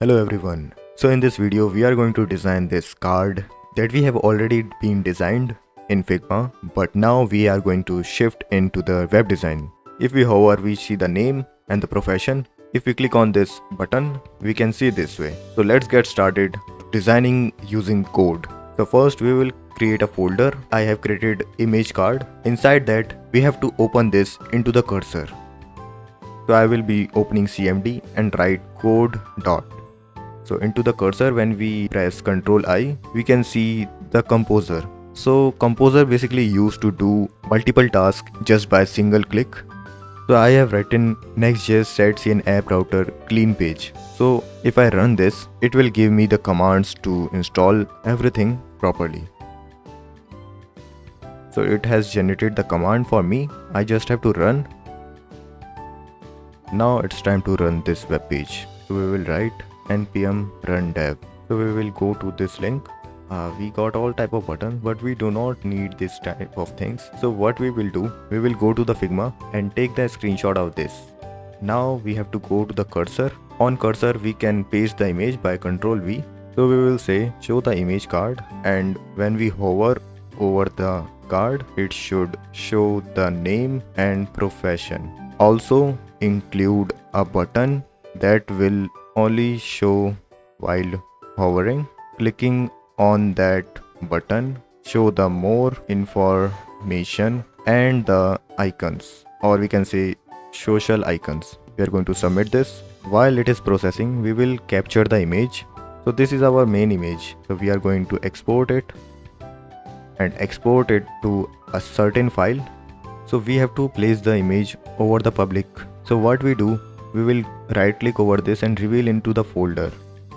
Hello everyone. So in this video we are going to design this card that we have already been designed in Figma, but now we are going to shift into the web design. If we hover, we see the name and the profession. If we click on this button, we can see this way. So let's get started designing using code. So first we will create a folder. I have created image card. Inside that we have to open this into the cursor. So I will be opening CMD and write code dot. So into the cursor, when we press Ctrl I, we can see the composer. So composer basically used to do multiple tasks just by single click. So I have written Next.js set scene app router clean page. So if I run this, it will give me the commands to install everything properly. So it has generated the command for me. I just have to run. Now it's time to run this web page. So we will write npm run dev. So we will go to this link. We got all type of buttons, but we do not need this type of things. So what we will do, we will go to the Figma and take the screenshot of this. Now we have to go to the cursor. On cursor we can paste the image by Ctrl V. So we will say show the image card, and when we hover over the card, it should show the name and profession. Also include a button that will only show while hovering. Clicking on that button show the more information and the icons, or we can say social icons. We are going to submit this. While it is processing, we will capture the image. So this is our main image. So we are going to export it and export it to a certain file. So we have to place the image over the public. So what we do, we will right click over this and reveal into the folder.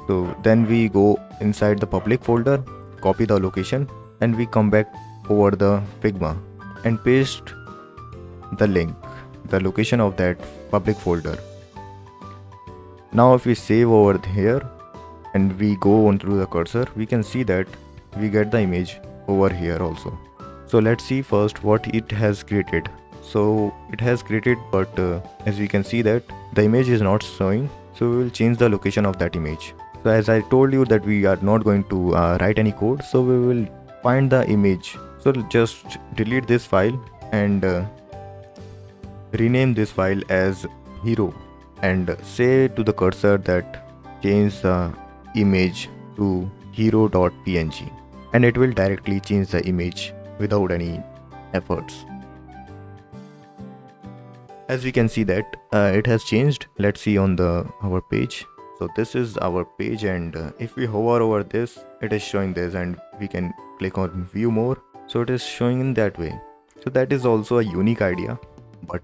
So then we go inside the public folder, copy the location, and we come back over the Figma and paste the link, the location of that public folder. Now if we save over here and we go on through the cursor, we can see that we get the image over here also. So let's see first what it has created. So it has created, but as we can see that the image is not showing. So we will change the location of that image. So as I told you that we are not going to write any code, so we will find the image. So just delete this file and rename this file as hero, and say to the cursor that change the image to hero.png, and it will directly change the image without any efforts. As we can see that it has changed. Let's see on our page. So this is our page, and if we hover over this, it is showing this, and we can click on view more. So it is showing in that way. So that is also a unique idea, but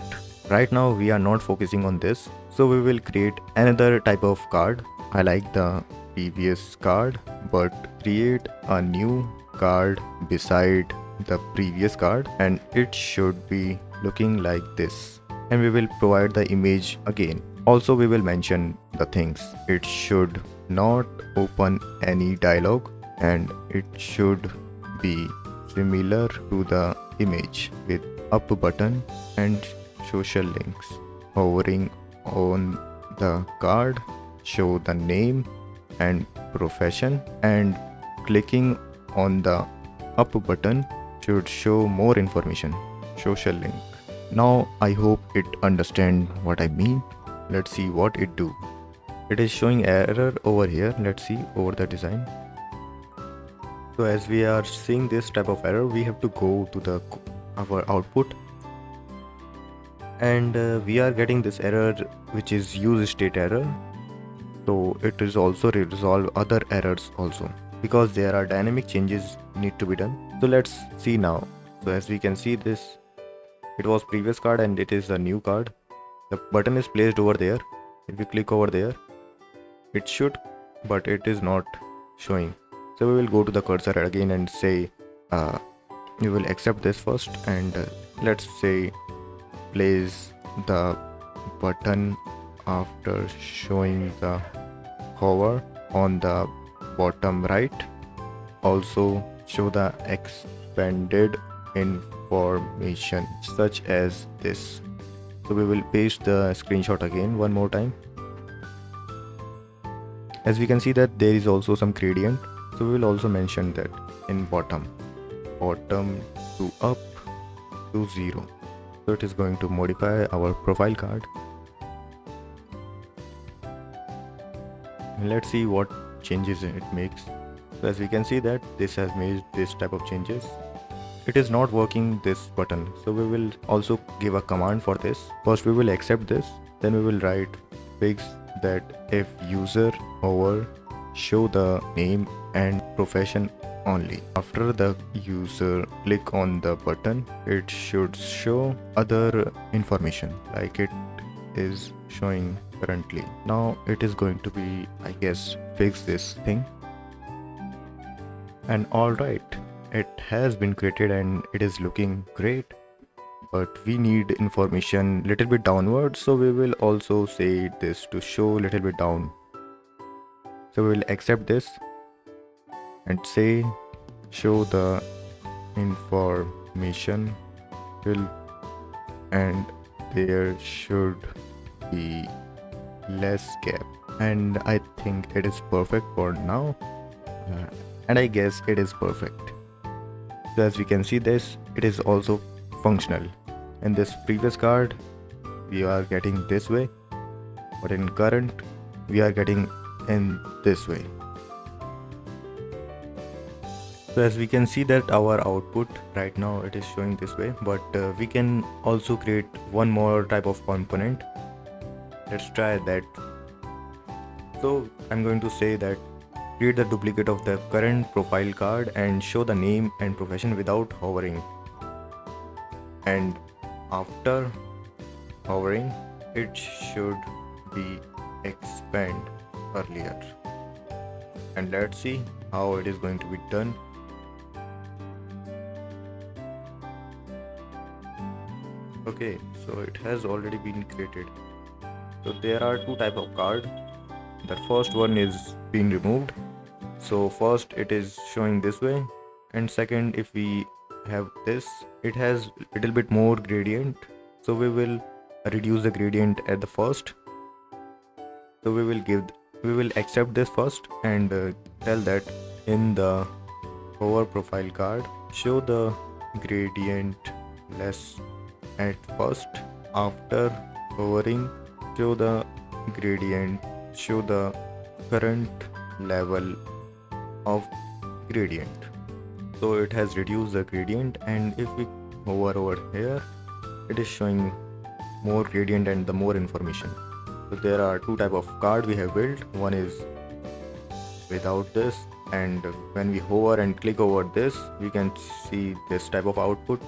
right now we are not focusing on this. So we will create another type of card. I like the previous card, but create a new card beside the previous card, and it should be looking like this. And we will provide the image again. Also we will mention the things. It should not open any dialog, and it should be similar to the image with up button and social links. Hovering on the card, show the name and profession, and clicking on the up button should show more information, social link. Now I hope it understand what I mean. Let's see what it do. It is showing error over here. Let's see over the design. So as we are seeing this type of error, we have to go to our output, and we are getting this error which is use state error. So it is also resolve other errors also, because there are dynamic changes need to be done. So let's see now. So as we can see this, it was previous card and it is a new card. The button is placed over there. If we click over there, it should, but it is not showing. So we will go to the cursor again and say we will accept this first, and let's say place the button after showing the hover on the bottom right. Also show the expanded information such as this. So we will paste the screenshot again one more time. As we can see that there is also some gradient, so we will also mention that in bottom to up to 0. So it is going to modify our profile card. Let's see what changes it makes. So as we can see that this has made this type of changes. It is not working, this button, so we will also give a command for this. First we will accept this, then we will write fix that if user hover show the name and profession only. After the user click on the button, it should show other information like it is showing currently. Now it is going to be, I guess, fix this thing. And alright, it has been created and it is looking great, but we need information little bit downward, so we will also say this to show little bit down. So we will accept this and say show the information fill, and there should be less gap, and I think it is perfect for now, and I guess it is perfect. So as we can see this, it is also functional. In this previous card we are getting this way, but in current we are getting in this way. So as we can see that our output right now it is showing this way, but we can also create one more type of component. Let's try that. So I'm going to say that create the duplicate of the current profile card and show the name and profession without hovering, and after hovering it should be expand earlier, and let's see how it is going to be done. Okay, so it has already been created. So there are two type of card. The first one is being removed, so first it is showing this way, and second if we have this, it has little bit more gradient, so we will reduce the gradient at the first. So we will accept this first and tell that in the hover profile card show the gradient less at first, after hovering show the gradient, show the current level of gradient. So it has reduced the gradient, and if we hover over here it is showing more gradient and the more information. So there are two type of card we have built. One is without this, and when we hover and click over this we can see this type of output,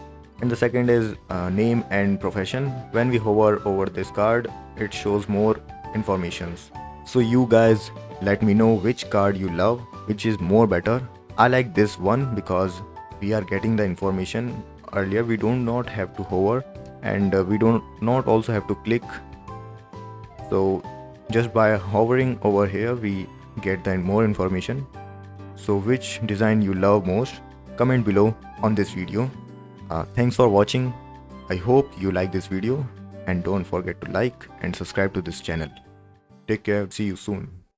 and the second is name and profession. When we hover over this card it shows more informations. So you guys let me know which card you love, which is more better. I like this one because we are getting the information earlier. We do not have to hover, and we do not also have to click. So just by hovering over here we get the more information. So which design you love most? Comment below on this video. Thanks for watching. I hope you like this video, and don't forget to like and subscribe to this channel. Take care. See you soon.